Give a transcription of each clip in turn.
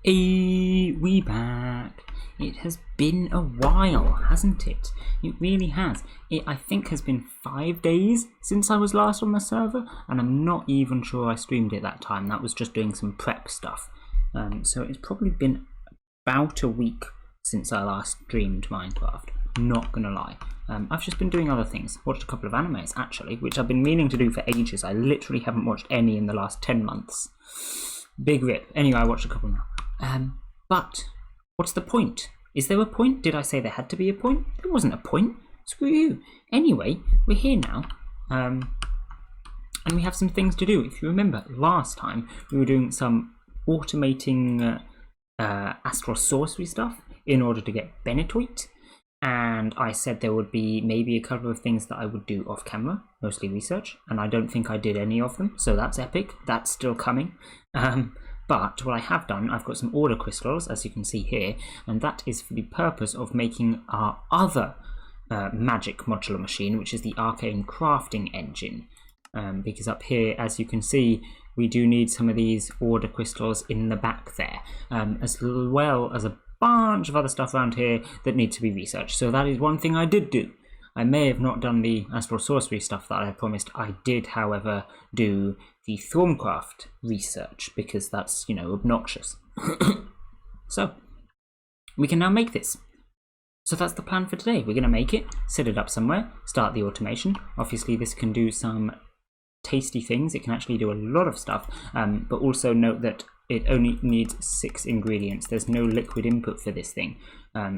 We back. It has been a while, hasn't it? It really has. It, I think, has been 5 days since I was last on the server, and I'm not even sure I streamed it that time. That was just doing some prep stuff. So it's probably been about a week since I last streamed Minecraft. Not gonna lie. I've just been doing other things. Watched a couple of animes, actually, which I've been meaning to do for ages. I literally haven't watched any in the last 10 months. Big rip. Anyway, I watched a couple now. But what's the point? Is there a point? Did I say there had to be a point? There wasn't a point. Screw you. Anyway, we're here now. And we have some things to do. If you remember, last time we were doing some automating Astral Sorcery stuff in order to get benitoite. And I said there would be maybe a couple of things that I would do off camera, mostly research, and I don't think I did any of them, so that's epic. That's still coming. But what I have done, I've got some order crystals, as you can see here, and that is for the purpose of making our other magic modular machine, which is the Arcane crafting engine. Because up here, as you can see, we do need some of these order crystals in the back there, as well as a bunch of other stuff around here that needs to be researched. So that is one thing I did do. I may have not done the Astral Sorcery stuff that I promised. I did, however, do the Thorncraft research because that's, you know, obnoxious. So we can now make this. So that's the plan for today. We're going to make it, set it up somewhere, start the automation. Obviously this can do some tasty things. It can actually do a lot of stuff, but also note that it only needs 6 ingredients. There's no liquid input for this thing.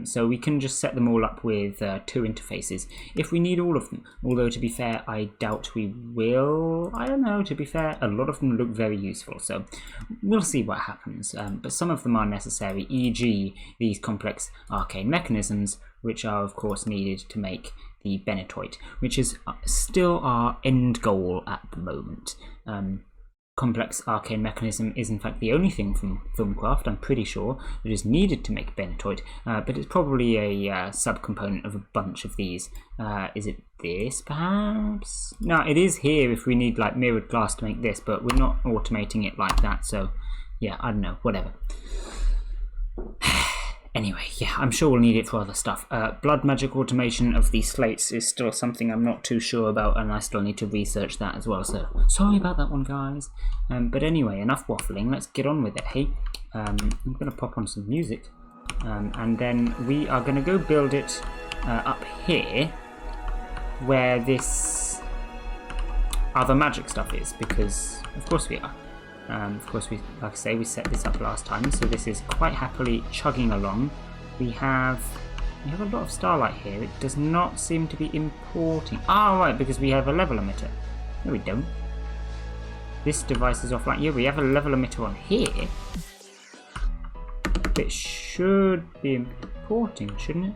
So we can just set them all up with 2 interfaces if we need all of them. Although, to be fair, I doubt we will. I don't know, to be fair, a lot of them look very useful. So we'll see what happens. But some of them are necessary, e.g. these complex arcane mechanisms, which are, of course, needed to make the benitoite, which is still our end goal at the moment. Complex arcane mechanism is in fact the only thing from Thorncraft, I'm pretty sure, that is needed to make benitoite, but it's probably a subcomponent of a bunch of these. Is it this, perhaps? No, it is here if we need like mirrored glass to make this, but we're not automating it like that, so yeah, I don't know, whatever. Anyway, yeah, I'm sure we'll need it for other stuff. Blood magic automation of these slates is still something I'm not too sure about, and I still need to research that as well, so sorry about that one, guys. But anyway, enough waffling, let's get on with it, hey? I'm going to pop on some music, and then we are going to go build it up here, where this other magic stuff is, because of course we are. Of course, like I say, we set this up last time, so this is quite happily chugging along. We have a lot of Starlight here. It does not seem to be importing. Ah, right, because we have a level emitter. No, we don't. This device is offline. Yeah, we have a level emitter on here. It should be importing, shouldn't it?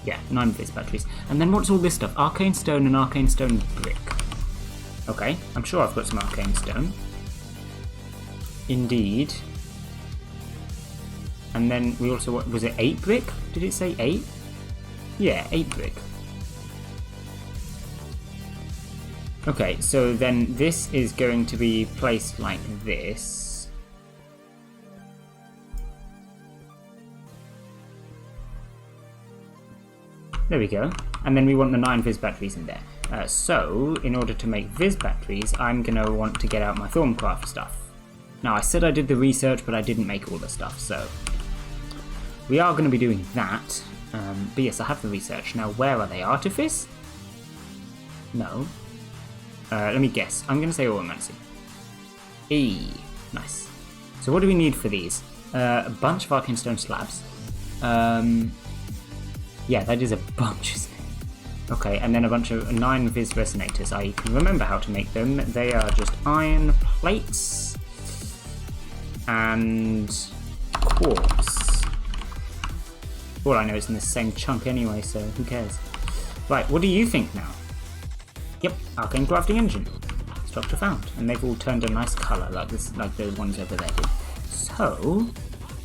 Yeah, 9 of these batteries. And then what's all this stuff? Arcane stone and arcane stone brick. Okay, I'm sure I've got some arcane stone. Indeed. And then we also, what was it, 8 brick? Did it say 8? Yeah, 8 brick. Okay, so then this is going to be placed like this. There we go. And then we want the 9 Viz batteries in there. So, in order to make Viz batteries, I'm going to want to get out my Thorncraft stuff. Now, I said I did the research, but I didn't make all the stuff, so we are going to be doing that. But yes, I have the research. Now, where are they? Artifice? No. Let me guess. I'm going to say Oromancy. Nice. So what do we need for these? A bunch of arcane stone slabs. Yeah, that is a bunch, isn't it? Okay, and then a bunch of 9 Viz resonators. I can remember how to make them. They are just iron plates and quartz. All I know is in the same chunk anyway, so who cares? Right, what do you think now? Yep, Arcane crafting engine. Structure found. And they've all turned a nice colour, like this, like the ones over there did. So,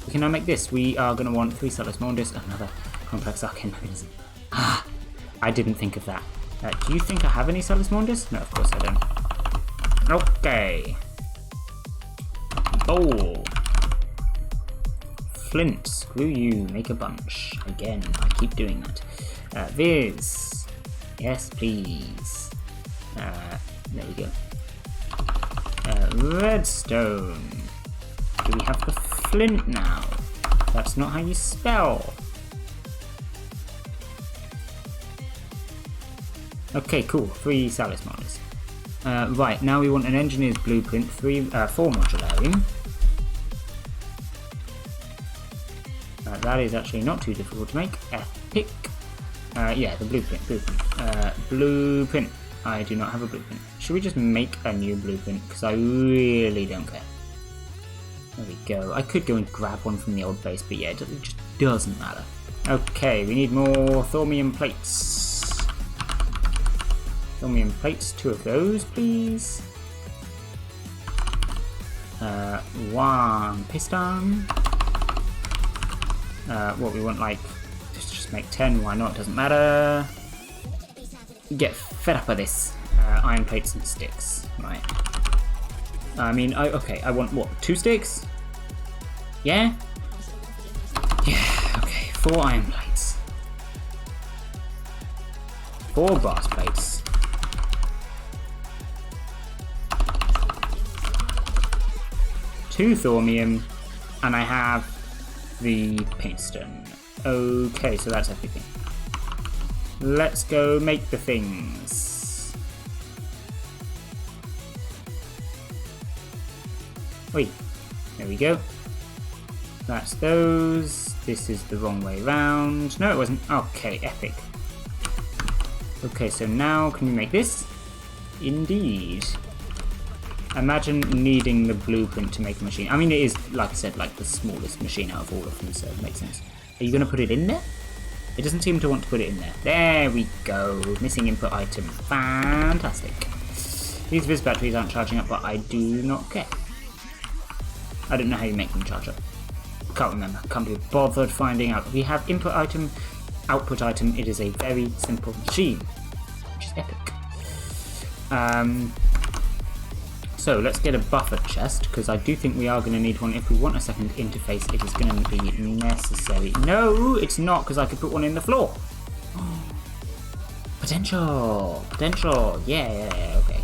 we can now make this. We are going to want 3 Starlight Mortis, another complex arcane mechanism. Ah, I didn't think of that. Do you think I have any Starlight Mortis? No, of course I don't. Okay. bowl. flint. Screw you, make a bunch. Again, I keep doing that. Viz. Yes, please. There we go. Redstone. Do we have the flint now? That's not how you spell. Okay, cool. 3 Salis models. Right, now we want an engineer's blueprint, 4 modularium. That is actually not too difficult to make. Epic. Yeah, the blueprint. Blueprint. I do not have a blueprint. Should we just make a new blueprint? Because I really don't care. There we go. I could go and grab one from the old base, but yeah, it just doesn't matter. Okay, we need more thaumium plates. Thaumium plates, 2 of those, please. 1 piston. What we want, like, just make 10, why not, doesn't matter. Get fed up with this. Iron plates and sticks, right. I mean, okay, I want, what, 2 sticks? Yeah? Yeah, okay, 4 iron plates. 4 brass plates. 2 thaumium, and I have the piston. Okay, so that's everything. Let's go make the things. Wait, there we go. That's those. This is the wrong way round. No, it wasn't. Okay, epic. Okay, so now can we make this? Indeed. Imagine needing the blueprint to make a machine. I mean, it is, like I said, like the smallest machine out of all of them, so it makes sense. Are you going to put it in there? It doesn't seem to want to put it in there. There we go. Missing input item. Fantastic. These Viz batteries aren't charging up, but I do not care. I don't know how you make them charge up. Can't remember. Can't be bothered finding out. We have input item, output item. It is a very simple machine, which is epic. So let's get a buffer chest, because I do think we are going to need one. If we want a second interface, it is going to be necessary. No, it's not, because I could put one in the floor. Potential. Yeah, okay.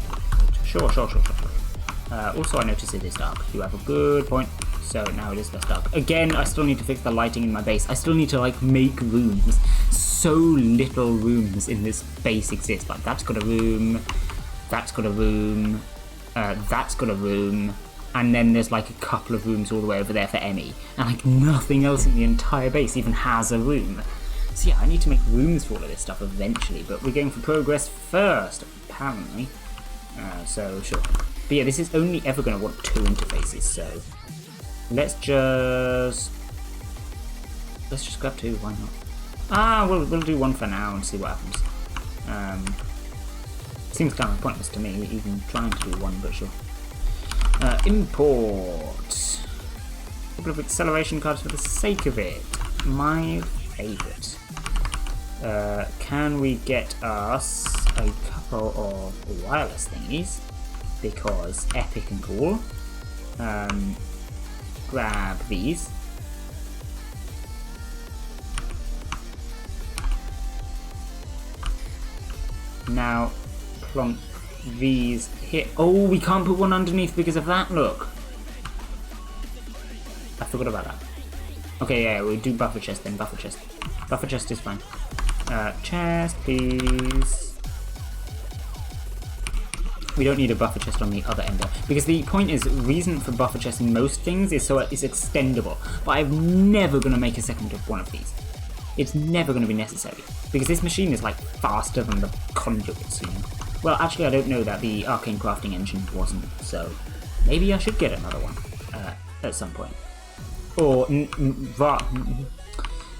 Sure. Also, I notice it is dark. You have a good point. So now it is less dark. Again, I still need to fix the lighting in my base. I still need to, like, make rooms. So little rooms in this base exist. Like, that's got a room. That's got a room. That's got a room, and then there's like a couple of rooms all the way over there for Emmy, and like nothing else in the entire base even has a room. So yeah, I need to make rooms for all of this stuff eventually, but we're going for progress first, apparently. So sure. But yeah, this is only ever going to want 2 interfaces, so let's just grab 2, why not? We'll do 1 for now and see what happens. Seems kind of pointless to me, even trying to do 1, but sure. Import. A couple of acceleration cards for the sake of it. My favourite. Can we get us a couple of wireless thingies? Because epic and cool. Grab these. Now, plonk these here. Oh, we can't put one underneath because of that, look. I forgot about that. Okay, yeah, we'll do buffer chest then, buffer chest. Buffer chest is fine. Chest, please. We don't need a buffer chest on the other end there. Because the point is, reason for buffer chest in most things is so it's extendable. But I'm never going to make a second of one of these. It's never going to be necessary. Because this machine is, like, faster than the conduits, you know. Well, actually, I don't know that the Arcane crafting engine wasn't, so maybe I should get another one at some point. Or,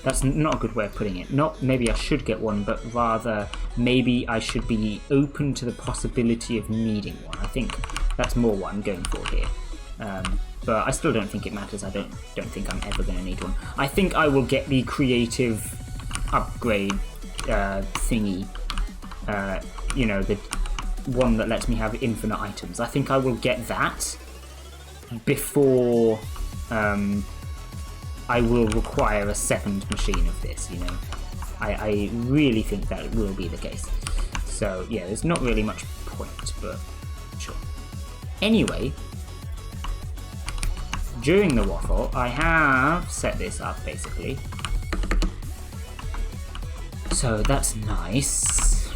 that's not a good way of putting it. Not maybe I should get one, but rather maybe I should be open to the possibility of needing one. I think that's more what I'm going for here. But I still don't think it matters. I don't think I'm ever going to need one. I think I will get the creative upgrade thingy. You know, the one that lets me have infinite items. I think I will get that before I will require a second machine of this, you know. I really think that it will be the case. So yeah, there's not really much point, but sure. Anyway, during the waffle, I have set this up basically. So that's nice.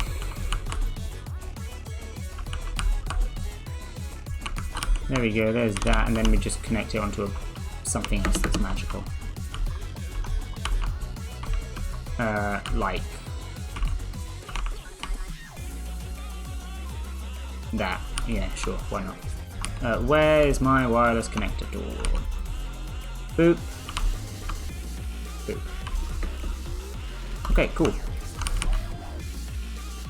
There we go, there's that, and then we just connect it onto something else that's magical. Like that. Yeah, sure, why not? Where's my wireless connector door? Boop. Boop. Okay, cool.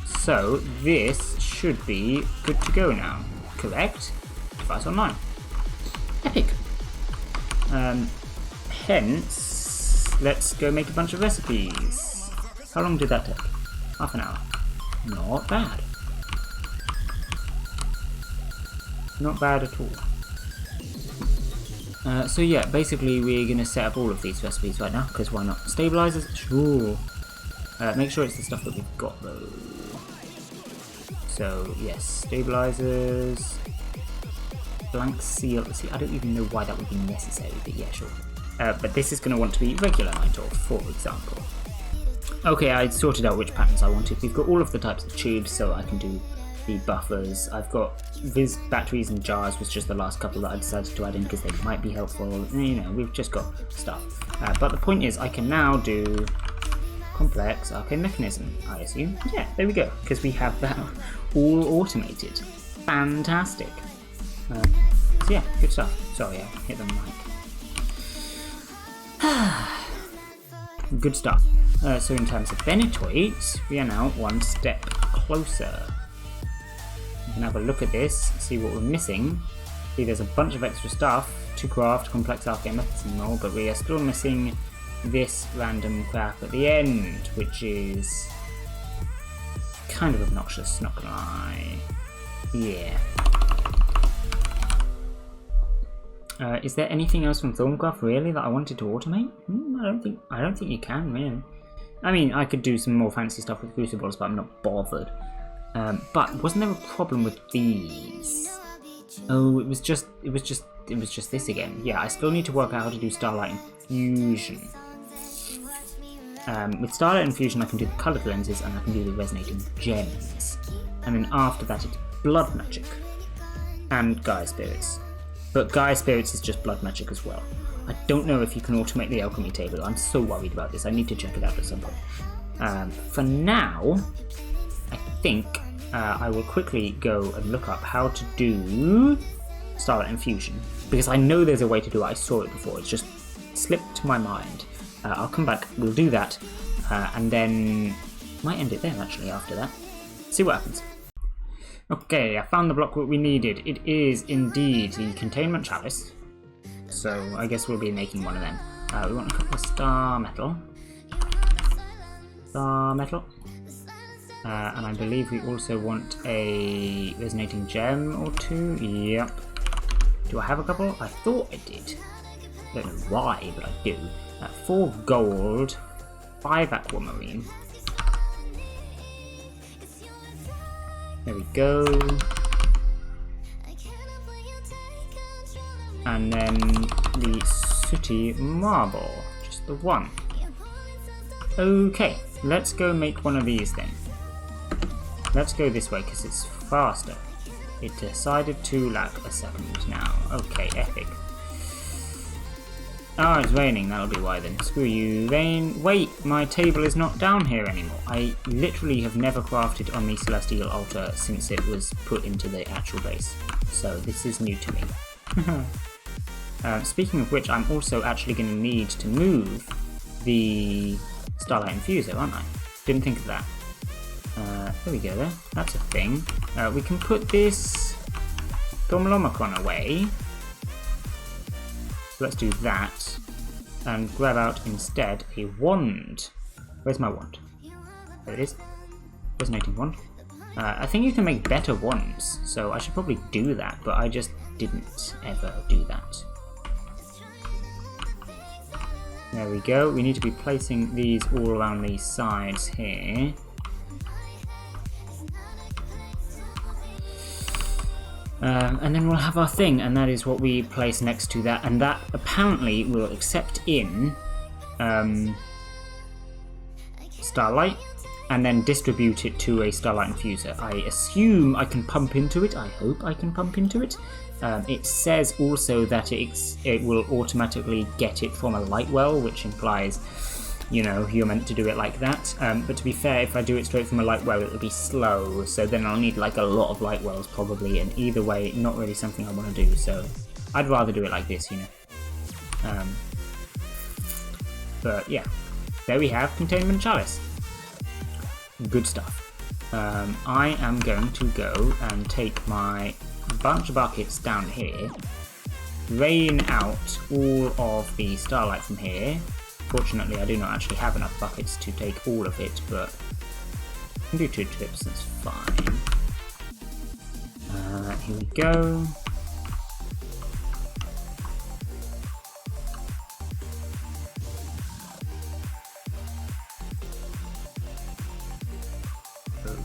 So, this should be good to go now. Correct? Device online. Epic. Hence, let's go make a bunch of recipes. How long did that take? Half an hour. Not bad. Not bad at all. So yeah, basically we're going to set up all of these recipes right now, because why not? Stabilizers? Sure. Make sure it's the stuff that we've got though. So yes, stabilizers. Blank seal. See, I don't even know why that would be necessary, but yeah, sure. But this is going to want to be regular night off, for example. Okay, I sorted out which patterns I wanted. We've got all of the types of tubes, so I can do the buffers. I've got Viz batteries and jars, was just the last couple that I decided to add in because they might be helpful. You know, we've just got stuff. But the point is, I can now do complex arcane mechanism, I assume. Yeah, there we go, because we have that all automated. Fantastic. So yeah, good stuff. Sorry, I hit the mic. Good stuff. So in terms of benitoite, we are now one step closer. We can have a look at this, see what we're missing. See, there's a bunch of extra stuff to craft complex arcane methods and all, but we are still missing this random crap at the end, which is kind of obnoxious, not gonna lie. Yeah. Is there anything else from Thorncraft really that I wanted to automate? I don't think you can really. I mean, I could do some more fancy stuff with crucibles, but I'm not bothered. But wasn't there a problem with these? Oh, it was just this again. Yeah, I still need to work out how to do Starlight Infusion. With Starlight Infusion, I can do the coloured lenses and I can do the resonating gems. And then after that, it's blood magic and Gaia Spirits. But Gaia Spirits is just blood magic as well. I don't know if you can automate the alchemy table. I'm so worried about this. I need to check it out at some point. For now, I think I will quickly go and look up how to do Starlight Infusion. Because I know there's a way to do it. I saw it before. It's just slipped to my mind. I'll come back. We'll do that. And then might end it there actually after that. See what happens. Okay, I found the block that we needed. It is indeed the containment chalice. So I guess we'll be making one of them. We want a couple of star metal. And I believe we also want a resonating gem or two. Yep. Do I have a couple? I thought I did. I don't know why, but I do. 4 gold, 5 aquamarine. There we go. And then the sooty marble, just the one. Okay, let's go make one of these then. Let's go this way because it's faster. It decided to lag a second now. Okay, epic. Oh, it's raining, that'll be why then. Screw you, rain. Wait, my table is not down here anymore. I literally have never crafted on the Celestial Altar since it was put into the actual base. So this is new to me. Speaking of which, I'm also actually going to need to move the Starlight Infuser, aren't I? Didn't think of that. There we go there. That's a thing. We can put this Thormolomicon away. So let's do that. And grab out instead a wand. Where's my wand? There it is. Resonating wand. I think you can make better wands, so I should probably do that, but I just didn't ever do that. There we go. We need to be placing these all around these sides here. And then we'll have our thing, and that is what we place next to that, and that apparently will accept in Starlight, and then distribute it to a Starlight Infuser. I assume I can pump into it. I hope I can pump into it. It says also that it will automatically get it from a light well, which implies, you know, you're meant to do it like that. But to be fair, if I do it straight from a light well, it'll be slow, so then I'll need like a lot of light wells probably, and either way, not really something I want to do, so I'd rather do it like this, you know. But yeah, there we have Containment Chalice. Good stuff. I am going to go and take my bunch of buckets down here, rain out all of the Starlight from here. Fortunately, I do not actually have enough buckets to take all of it, but I can do 2 trips, that's fine. Here we go.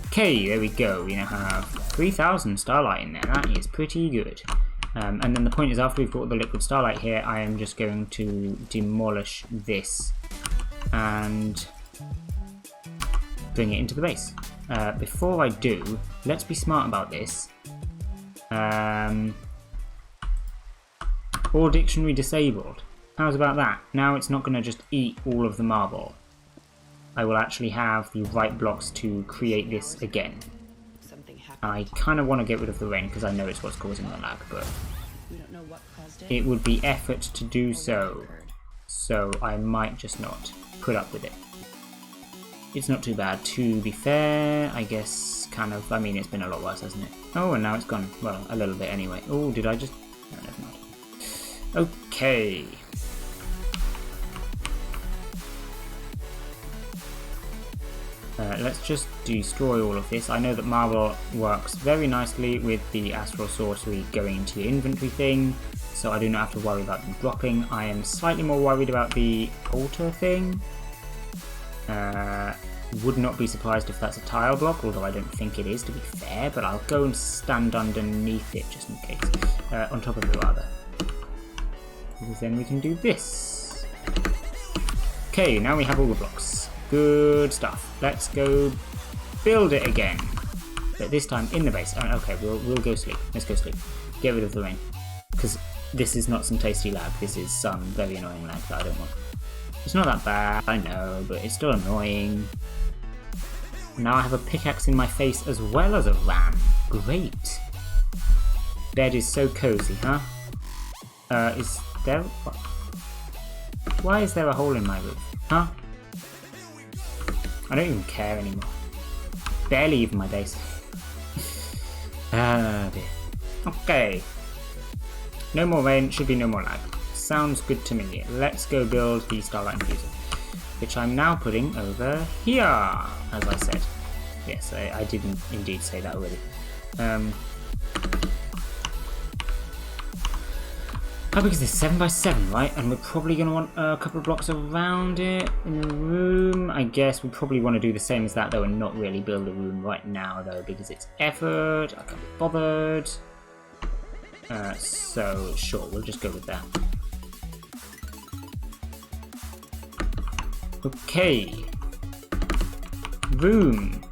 Okay, there we go. We now have 3,000 Starlight in there. That is pretty good. And then the point is, after we've got the liquid Starlight here, I am just going to demolish this and bring it into the base. Before I do, let's be smart about this. All dictionary disabled. How's about that? Now it's not going to just eat all of the marble. I will actually have the right blocks to create this again. I kind of want to get rid of the rain because I know it's what's causing the lag, but it would be effort to do so, so I might just not put up with it. It's not too bad, to be fair, I guess, kind of. I mean, it's been a lot worse, hasn't it? Oh, and now it's gone, well, a little bit anyway. Oh, did I just... No, never mind. Okay. Let's just destroy all of this. I know that marble works very nicely with the Astral Sorcery going into your inventory thing, so I do not have to worry about them dropping. I am slightly more worried about the altar thing. Would not be surprised if that's a tile block, although I don't think it is, to be fair, but I'll go and stand underneath it just in case. On top of it, rather. Because then we can do this. Okay, now we have all the blocks. Good stuff. Let's go build it again. But this time in the base. Okay, we'll go sleep. Let's go sleep. Get rid of the rain. Because this is not some tasty lag. This is some very annoying lag that I don't want. It's not that bad, I know, but it's still annoying. Now I have a pickaxe in my face as well as a ram. Great. Bed is so cozy, huh? Is there... Why is there a hole in my roof? Huh? I don't even care anymore. Barely even my base. Dear. Okay. No more rain, should be no more lag. Sounds good to me. Let's go build the Starlight Infuser, which I'm now putting over here, as I said. Yes, I did indeed say that already. How big is this? 7x7, right? And we're probably going to want a couple of blocks around it in the room. I guess we probably want to do the same as that, though, and not really build a room right now, though, because it's effort. I can't be bothered. So, sure, we'll just go with that. Okay. Room.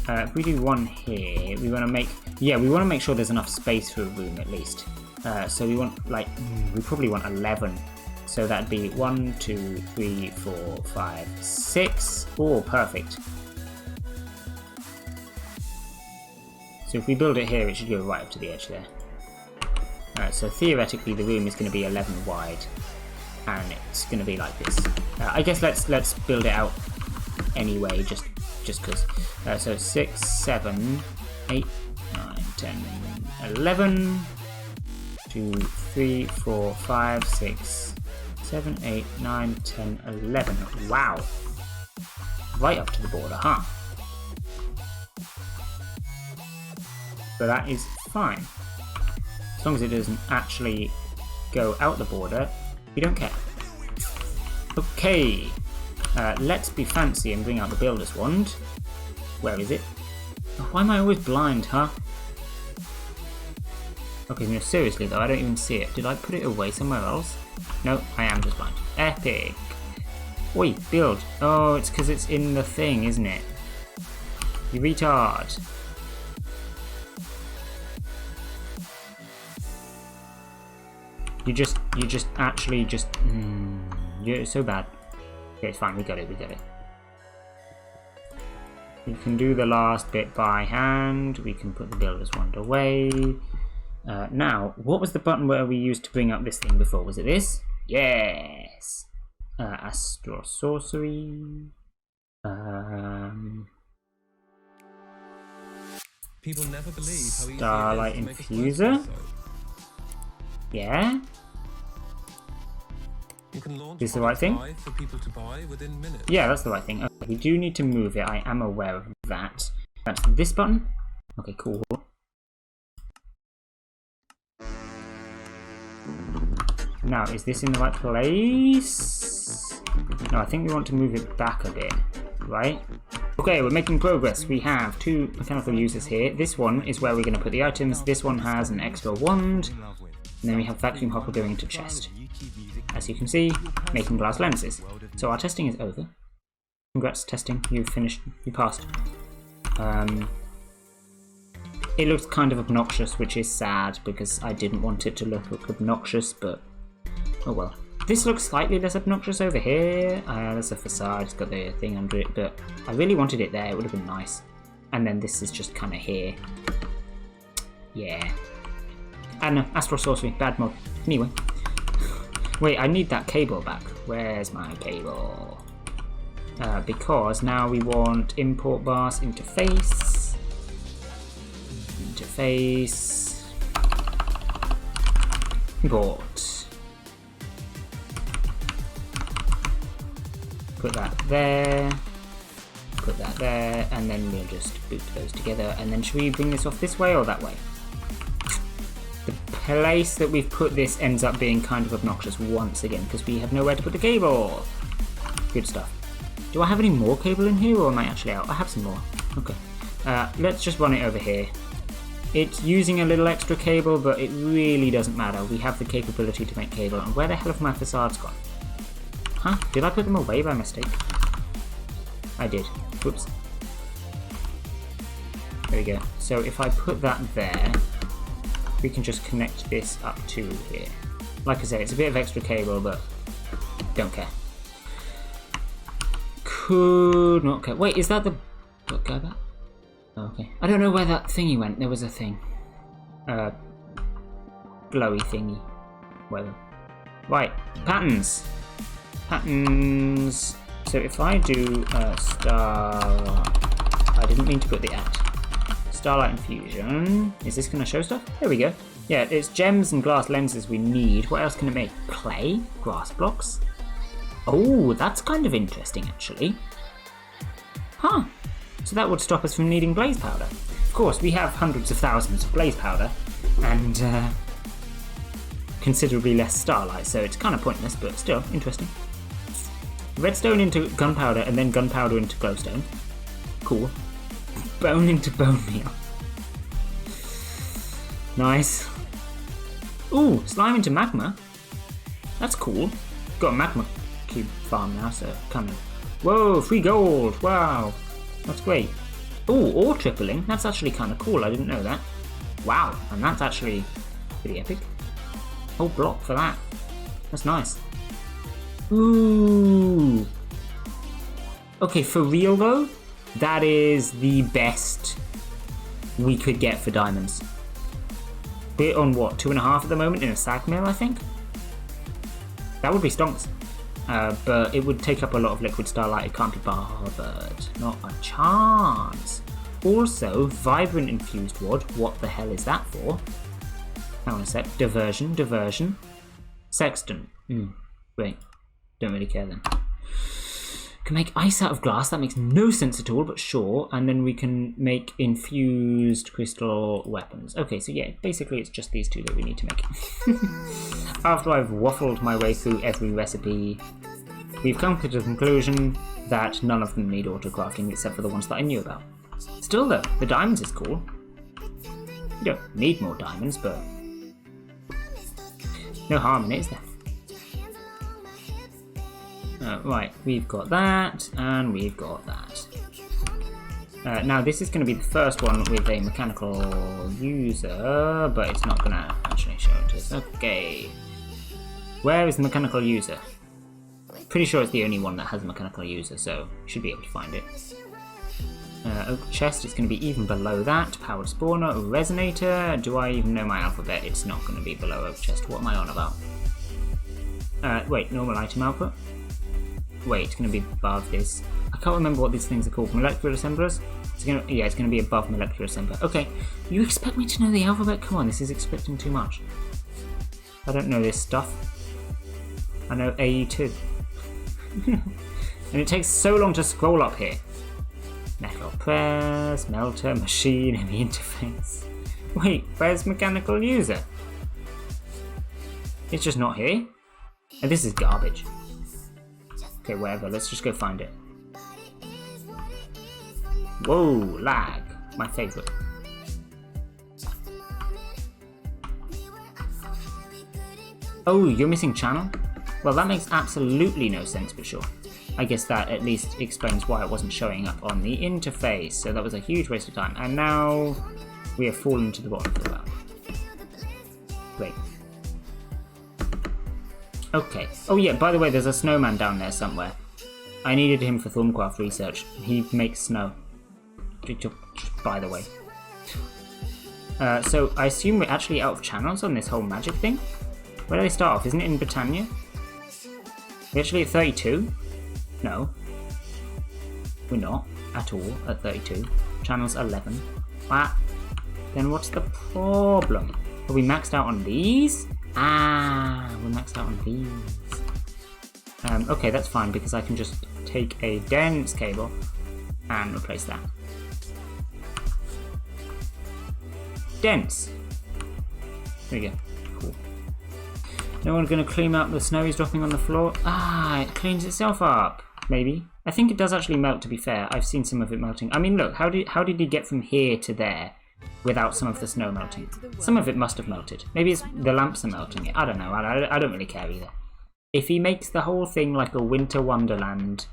If we do one here, we want to make... Yeah, we want to make sure there's enough space for a room, at least. So we want, like, we probably want 11. So that'd be 1, 2, 3, 4, 5, 6. Oh, perfect. So if we build it here, it should go right up to the edge there. So theoretically, the room is going to be 11 wide, and it's going to be like this. I guess let's build it out anyway, just because. So 6, 7, 8, 9, 10, 11. 2, 3, 4, 5, 6, 7, 8, 9, 10, 11. Wow. Right up to the border, huh? So that is fine. As long as it doesn't actually go out the border, we don't care. Okay, let's be fancy and bring out the Builder's Wand. Where is it? Oh, why am I always blind, huh? Okay, no, seriously though, I don't even see it. Did I put it away somewhere else? No, I am just blind. Epic! Oi, build! Oh, it's because it's in the thing, isn't it? You retard! You just actually just... you're so bad. Okay, it's fine, we got it. We can do the last bit by hand. We can put the Builder's Wand away. Now, what was the button where we used to bring up this thing before? Was it this? Yes! Astral Sorcery. People never believe how Starlight Infuser. Yeah. You can launch is the right thing? for people to buy within minutes. Yeah, that's the right thing. Okay, we do need to move it. I am aware of that. That's this button. Okay, cool. Now, is this in the right place? No, I think we want to move it back a bit, right? Okay, we're making progress. We have 2 mechanical users here. This one is where we're going to put the items. This one has an extra wand. And then we have vacuum hopper going into chest. As you can see, making glass lenses. So our testing is over. Congrats, testing. You've finished. You passed. It looks kind of obnoxious, which is sad because I didn't want it to look obnoxious, but oh well. This looks slightly less obnoxious over here. There's a facade, it's got the thing under it, but I really wanted it there. It would have been nice. And then this is just kind of here. Yeah. I know, Astral Sorcery, bad mod. Anyway. Wait, I need that cable back. Where's my cable? Because now we want import bars interface. Interface. Import. Put that there. Put that there. And then we'll just boot those together. And then should we bring this off this way or that way? The place that we've put this ends up being kind of obnoxious once again because we have nowhere to put the cable. Good stuff. Do I have any more cable in here or am I actually out? I have some more. Okay. Let's just run it over here. It's using a little extra cable, but it really doesn't matter. We have the capability to make cable. And where the hell have my facades gone? Huh? Did I put them away by mistake? I did. Whoops. There we go. So if I put that there, we can just connect this up to here. Like I say, it's a bit of extra cable, but don't care. Could not care. Wait, is that the... What, go back? Oh, okay. I don't know where that thingy went. There was a thing. Glowy thingy. Whatever. Right. Patterns. Patterns. So if I do star... I didn't mean to put the at. Starlight Infusion. Is this going to show stuff? There we go. Yeah, it's gems and glass lenses we need. What else can it make? Clay? Grass blocks? Oh, that's kind of interesting, actually. Huh. So that would stop us from needing blaze powder. Of course, we have hundreds of thousands of blaze powder, and considerably less starlight, so it's kind of pointless, but still interesting. Redstone into gunpowder, and then gunpowder into glowstone. Cool. Bone into bone meal. Nice. Ooh, slime into magma. That's cool. Got a magma cube farm now, so coming. Whoa, free gold. Wow. That's great. Ooh, ore tripling. That's actually kind of cool. I didn't know that. Wow, and that's actually pretty epic. Whole block for that. That's nice. Ooh. Okay, for real though, that is the best we could get for diamonds. We're on what, 2.5 at the moment in a sag mill, I think? That would be stonks. But it would take up a lot of liquid starlight. It can't be bothered. Not a chance. Also, vibrant infused wood. What the hell is that for? Hang on a sec. Diversion. Sexton. Great. Don't really care then. Can make ice out of glass. That makes no sense at all, but sure. And then we can make infused crystal weapons. Okay, so yeah, basically it's just these two that we need to make. After I've waffled my way through every recipe, we've come to the conclusion that none of them need auto-crafting except for the ones that I knew about. Still though, the diamonds is cool. You don't need more diamonds, but no harm in it, is there? Right, we've got that, and we've got that. Now this is going to be the first one with a mechanical user, but it's not going to actually show it to us. Okay. Where is the mechanical user? Pretty sure it's the only one that has a mechanical user, so should be able to find it. Oak chest is going to be even below that. Powered spawner, resonator. Do I even know my alphabet? It's not going to be below oak chest. What am I on about? Wait, normal item output? Wait, it's going to be above this. I can't remember what these things are called. Molecular assemblers? It's going to be above molecular assembler. Okay, you expect me to know the alphabet? Come on, this is expecting too much. I don't know this stuff. I know AE2. And it takes so long to scroll up here. Metal press, melter, machine, and the interface. Wait, where's mechanical user? It's just not here? And this is garbage. Okay, whatever, let's just go find it. Whoa, lag. My favourite. Oh, you're missing channel? Well, that makes absolutely no sense, but sure. I guess that at least explains why it wasn't showing up on the interface. So that was a huge waste of time. And now we have fallen to the bottom of the well. Great. Okay. Oh yeah, by the way, there's a snowman down there somewhere. I needed him for Thorncraft research. He makes snow. Just by the way. So I assume we're actually out of channels on this whole magic thing. Where do they start off? Isn't it in Britannia? We're actually at 32? No. We're not at all at 32. Channel's 11. Ah. Then what's the problem? Are we maxed out on these? Ah, we're maxed out on these. Okay, that's fine because I can just take a dense cable and replace that. Dense. There we go. Cool. No one's going to clean up the snow he's dropping on the floor. Ah, it cleans itself up. Maybe. I think it does actually melt, to be fair. I've seen some of it melting. I mean, look, how did he get from here to there without some of the snow melting? Some of it must have melted. Maybe it's the lamps are melting it. I don't know. I don't really care either. If he makes the whole thing like a winter wonderland,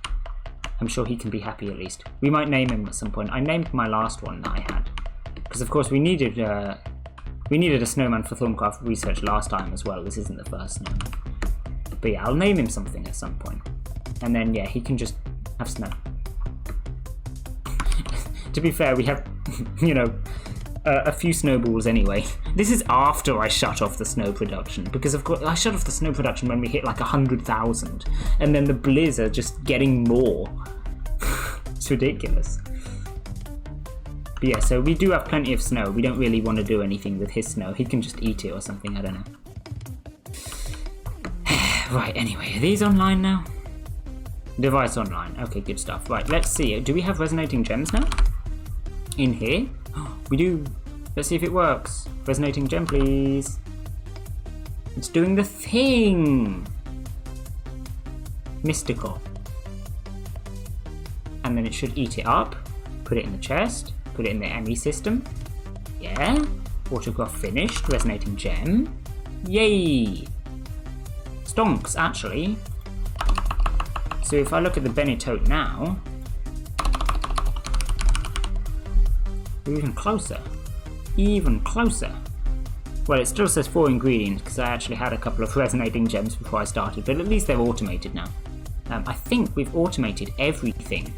I'm sure he can be happy at least. We might name him at some point. I named my last one that I had. Because, of course, we needed a snowman for Thorncraft research last time as well. This isn't the first snowman. But yeah, I'll name him something at some point. And then, yeah, he can just have snow. To be fair, we have, you know, a few snowballs anyway. This is after I shut off the snow production. Because, of course, I shut off the snow production when we hit like 100,000. And then the blizz are just getting more. It's ridiculous. But yeah, so we do have plenty of snow. We don't really want to do anything with his snow. He can just eat it or something, I don't know. Right, anyway, are these online now? Device online. Okay, good stuff. Right, let's see. Do we have resonating gems now? In here? We do. Let's see if it works. Resonating gem, please. It's doing the thing! Mystical. And then it should eat it up. Put it in the chest. Put it in the ME system. Yeah. Autograph finished. Resonating gem. Yay! Stonks, actually. So if I look at the benitoite now, we're even closer. Even closer. Well, it still says 4 ingredients because I actually had a couple of resonating gems before I started, but at least they're automated now. I think we've automated everything.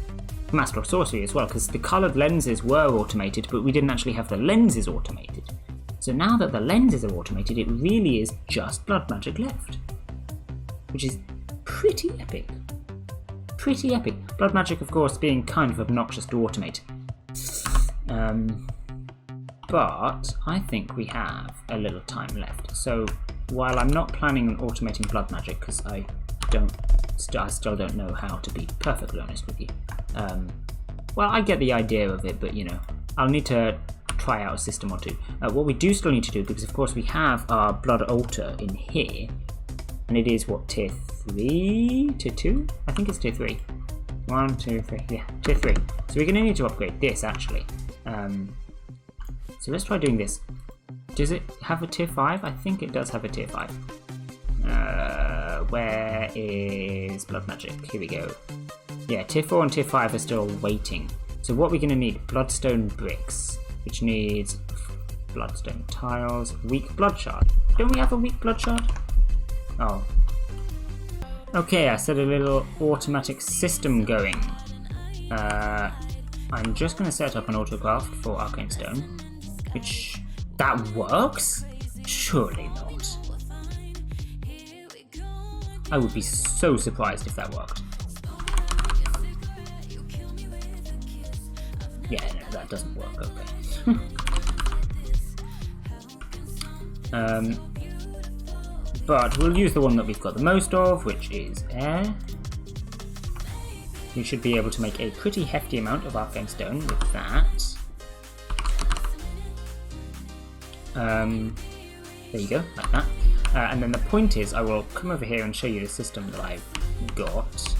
From Astral Sorcery as well, because the coloured lenses were automated, but we didn't actually have the lenses automated. So now that the lenses are automated, it really is just blood magic left. Which is pretty epic. Pretty epic. Blood magic, of course, being kind of obnoxious to automate. But I think we have a little time left. So while I'm not planning on automating blood magic, because I still don't know how, to be perfectly honest with you. Well, I get the idea of it, but you know, I'll need to try out a system or two. What we do still need to do, because of course we have our blood altar in here, And it is what, tier 3? Tier 2? I think it's tier 3. 1, 2, 3. Yeah, tier 3. So we're going to need to upgrade this actually. So let's try doing this. Does it have a tier 5? I think it does have a tier 5. Where is Blood Magic? Here we go. Yeah, tier 4 and tier 5 are still waiting. So what we're going to need, Bloodstone Bricks, which needs Bloodstone Tiles, Weak Blood Shard. Don't we have a Weak Blood Shard? Oh. Okay, I set a little automatic system going. I'm just going to set up an autocraft for Arcane Stone, which... that works? Surely not. I would be so surprised if that worked. Yeah, no, that doesn't work, okay. But we'll use the one that we've got the most of, which is air. We should be able to make a pretty hefty amount of Arcane Stone with that. There you go, like that. And then the point is, I will come over here and show you the system that I've got.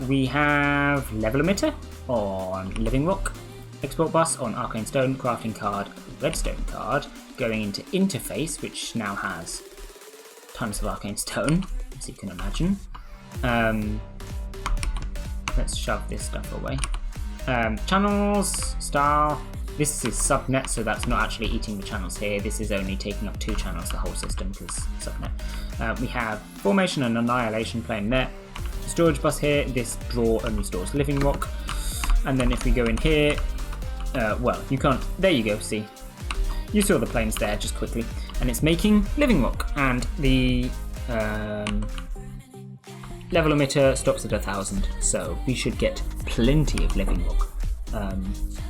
We have level emitter on Living Rock, export bus on Arcane Stone, crafting card, redstone card, going into interface, which now has tons of Arcane Stone, as you can imagine. Let's shove this stuff away. Channels, star. This is subnet, so that's not actually eating the channels here. This is only taking up 2 channels, the whole system, because subnet. We have formation and annihilation playing there. Storage bus here. This drawer only stores Living Rock. And then if we go in here, well, you can't. There you go. See, you saw the planes there just quickly, and it's making Living Rock. And the level emitter stops at 1,000, so we should get plenty of Living Rock.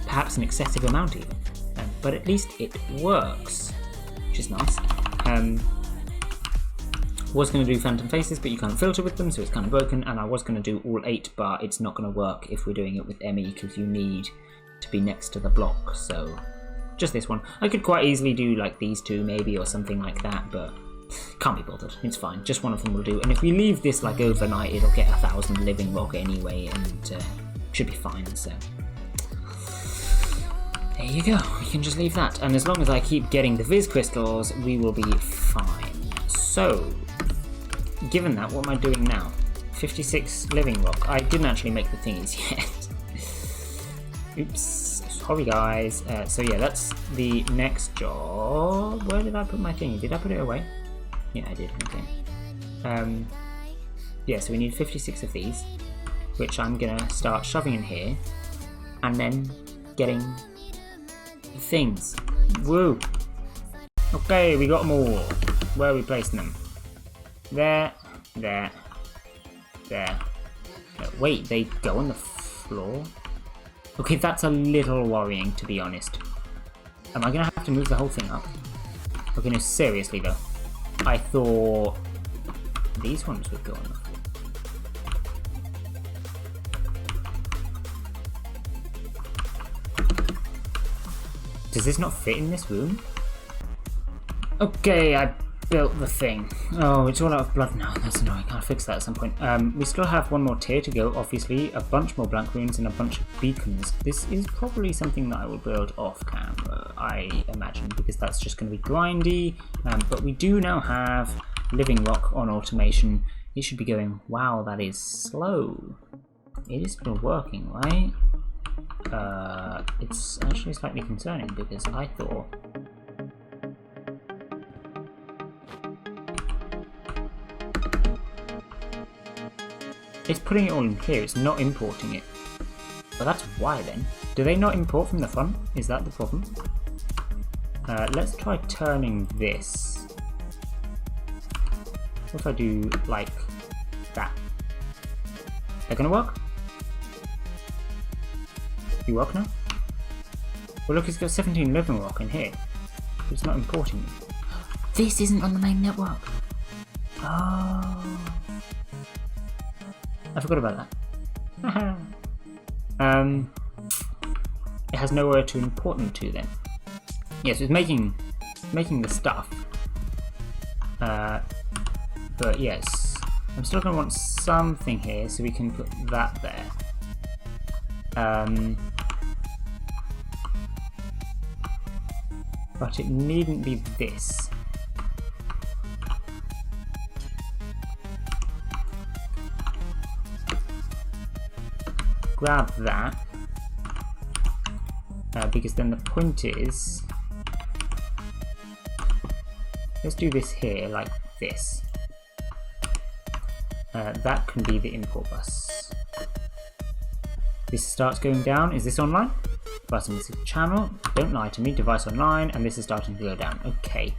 Perhaps an excessive amount even, but at least it works, which is nice. Was going to do Phantom Faces, but you can't filter with them, so it's kind of broken, and I was going to do all 8, but it's not going to work if we're doing it with ME, because you need to be next to the block, so just this one. I could quite easily do like these 2 maybe, or something like that, but can't be bothered, it's fine, just one of them will do. And if we leave this like overnight, it'll get 1,000 Living Rock anyway, and should be fine, so... there you go, we can just leave that, and as long as I keep getting the Viz crystals, we will be fine. So, given that, what am I doing now? 56 Living Rock. I didn't actually make the thingies yet. Oops, sorry guys. So yeah, that's the next job. Where did I put my thingy? Did I put it away? Yeah, I did, okay. Yeah, so we need 56 of these, which I'm gonna start shoving in here, and then getting things. Woo! Okay, we got them all. Where are we placing them? There, there, there. Wait, they go on the floor? Okay, that's a little worrying, to be honest. Am I gonna have to move the whole thing up? Okay, no, seriously though. I thought these ones would go on the floor. Does this not fit in this room? Okay, I built the thing. Oh, it's all out of blood now. That's annoying. I'll fix that at some point. We still have one more tier to go, obviously. A bunch more blank runes and a bunch of beacons. This is probably something that I will build off camera, I imagine, because that's just going to be grindy. But we do now have Living Rock on automation. It should be going, wow, that is slow. It is still working, right? It's actually slightly concerning because I thought it's putting it all in here, it's not importing it. But that's why then. Do they not import from the front? Is that the problem? Let's try turning this. What if I do like that? They're gonna work? You work now? Well look, it's got 17 Living Rock in here. It's not importing it. This isn't on the main network. Oh. I forgot about that. It has nowhere to import them to then. Yes, it's making the stuff, But yes, I'm still going to want something here, so we can put that there. But it needn't be this. Grab that, because then the point is, let's do this here like this. That can be the import bus. This starts going down. Is this online? Button is a channel. Don't lie to me. Device online, and this is starting to go down. Okay,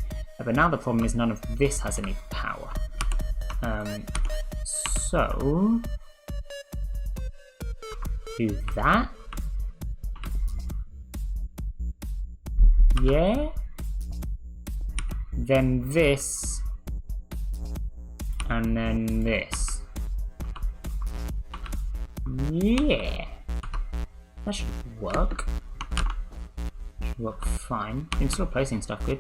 but now the problem is none of this has any power. So do that. Yeah. Then this. And then this. Yeah. That should work. Should work fine. I'm still placing stuff good.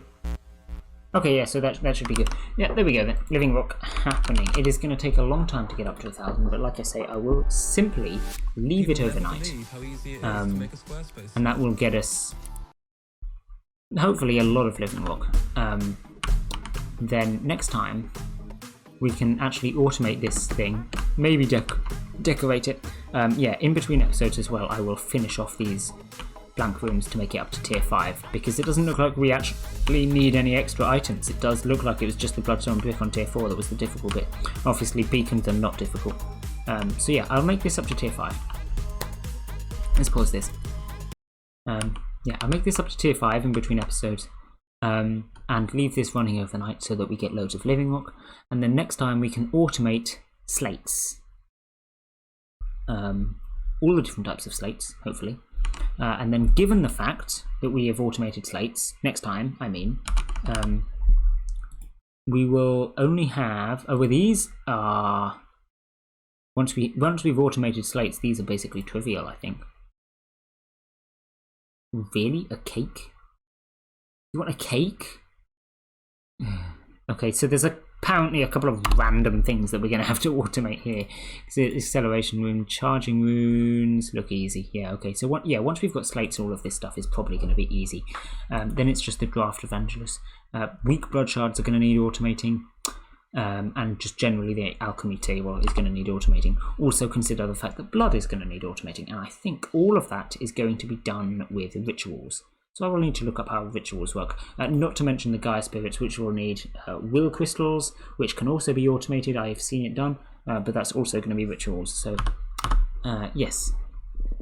Okay, yeah, so that should be good. Yeah, there we go then. Living rock happening. It is going to take a long time to get up to 1,000, but like I say, I will simply leave it overnight. And that will get us hopefully a lot of living rock. Then next time we can actually automate this thing, maybe decorate it. Yeah, in between episodes as well, I will finish off these blank rooms to make it up to tier 5, because it doesn't look like we actually need any extra items. It does look like it was just the Bloodstone Brick on tier 4 that was the difficult bit. Obviously beacons are not difficult. So yeah, I'll make this up to tier 5. Let's pause this. Yeah, I'll make this up to tier 5 in between episodes, and leave this running overnight so that we get loads of living rock, and then next time we can automate slates. All the different types of slates, hopefully. And then given the fact that we have automated slates, next time, I mean, we will only have, well, these are, once we've automated slates, these are basically trivial, I think. Really? A cake? You want a cake? Okay, so there's apparently a couple of random things that we're going to have to automate here. Acceleration rune, charging runes, look easy. Yeah, okay, so once we've got slates, all of this stuff is probably going to be easy. Then it's just the draft evangelist. Weak blood shards are going to need automating. And just generally the alchemy table is going to need automating. Also consider the fact that blood is going to need automating, and I think all of that is going to be done with rituals. So I will need to look up how rituals work. Not to mention the Gaia spirits, which will need will crystals, which can also be automated. I have seen it done, but that's also going to be rituals. So yes,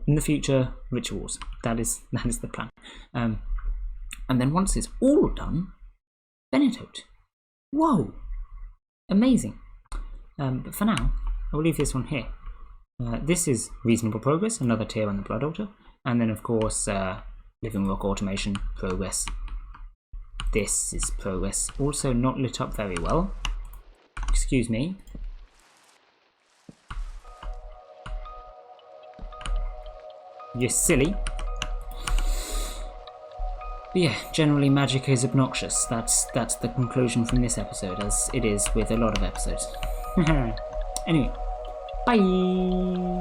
in the future, rituals. That is the plan. And then once it's all done, benitoite. Whoa! Amazing. But for now, I will leave this one here. This is reasonable progress, another tier on the blood altar, and then of course living rock automation progress. This is progress. Also not lit up very well. Excuse me. You're silly. But yeah, generally magic is obnoxious. That's the conclusion from this episode, as it is with a lot of episodes. Anyway, bye!